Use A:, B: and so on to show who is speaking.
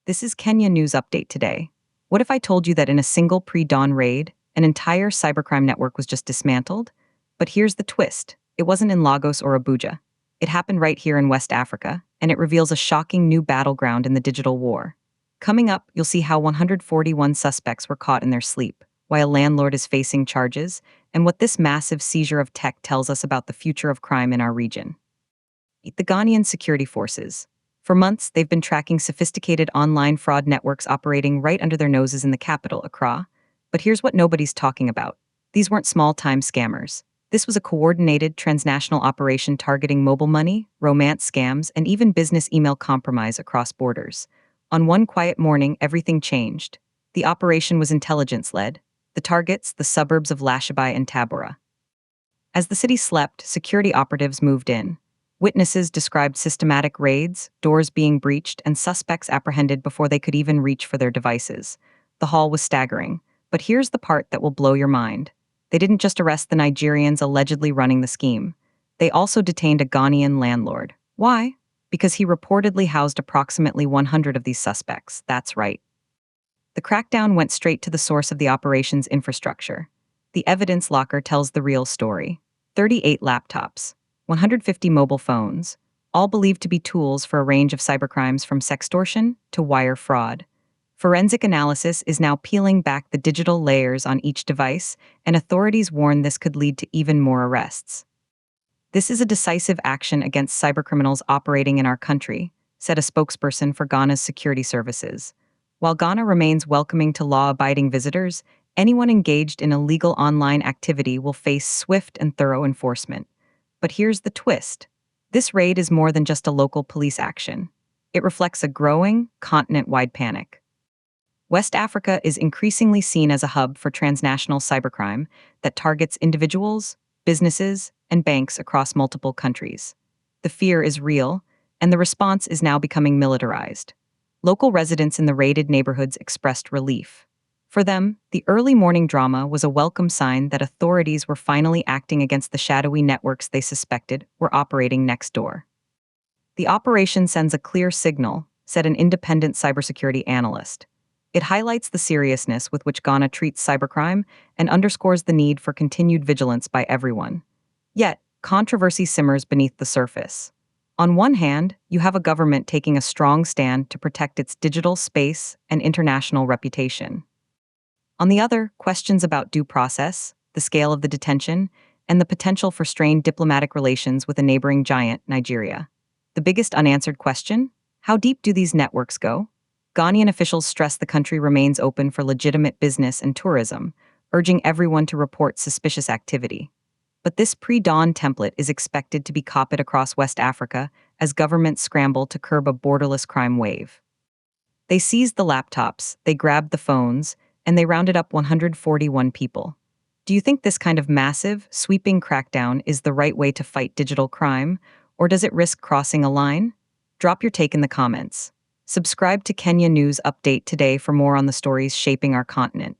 A: This is Kenya News Update today. What if I told you that in a single pre-dawn raid, an entire cybercrime network was just dismantled? But here's the twist. It wasn't in Lagos or Abuja. It happened right here in West Africa, and it reveals a shocking new battleground in the digital war. Coming up, you'll see how 141 suspects were caught in their sleep, why a landlord is facing charges, and what this massive seizure of tech tells us about the future of crime in our region. The Ghanaian security forces. For months, they've been tracking sophisticated online fraud networks operating right under their noses in the capital, Accra. But here's what nobody's talking about. These weren't small-time scammers. This was a coordinated transnational operation targeting mobile money, romance scams, and even business email compromise across borders. On one quiet morning, everything changed. The operation was intelligence-led. The targets, the suburbs of Lashabai and Tabora. As the city slept, security operatives moved in. Witnesses described systematic raids, doors being breached, and suspects apprehended before they could even reach for their devices. The haul was staggering. But here's the part that will blow your mind. They didn't just arrest the Nigerians allegedly running the scheme. They also detained a Ghanaian landlord. Why? Because he reportedly housed approximately 100 of these suspects. That's right. The crackdown went straight to the source of the operation's infrastructure. The evidence locker tells the real story. 38 laptops. 150 mobile phones, all believed to be tools for a range of cybercrimes from sextortion to wire fraud. Forensic analysis is now peeling back the digital layers on each device, and authorities warn this could lead to even more arrests. This is a decisive action against cybercriminals operating in our country, said a spokesperson for Ghana's security services. While Ghana remains welcoming to law-abiding visitors, anyone engaged in illegal online activity will face swift and thorough enforcement. But here's the twist. This raid is more than just a local police action. It reflects a growing, continent-wide panic. West Africa is increasingly seen as a hub for transnational cybercrime that targets individuals, businesses, and banks across multiple countries. The fear is real, and the response is now becoming militarized. Local residents in the raided neighborhoods expressed relief. For them, the early morning drama was a welcome sign that authorities were finally acting against the shadowy networks they suspected were operating next door. The operation sends a clear signal, said an independent cybersecurity analyst. It highlights the seriousness with which Ghana treats cybercrime and underscores the need for continued vigilance by everyone. Yet, controversy simmers beneath the surface. On one hand, you have a government taking a strong stand to protect its digital space and international reputation. On the other, questions about due process, the scale of the detention, and the potential for strained diplomatic relations with a neighboring giant, Nigeria. The biggest unanswered question? How deep do these networks go? Ghanaian officials stress the country remains open for legitimate business and tourism, urging everyone to report suspicious activity. But this pre-dawn template is expected to be copied across West Africa as governments scramble to curb a borderless crime wave. They seized the laptops, they grabbed the phones, and they rounded up 141 people. Do you think this kind of massive, sweeping crackdown is the right way to fight digital crime, or does it risk crossing a line? Drop your take in the comments. Subscribe to Kenya News Update today for more on the stories shaping our continent.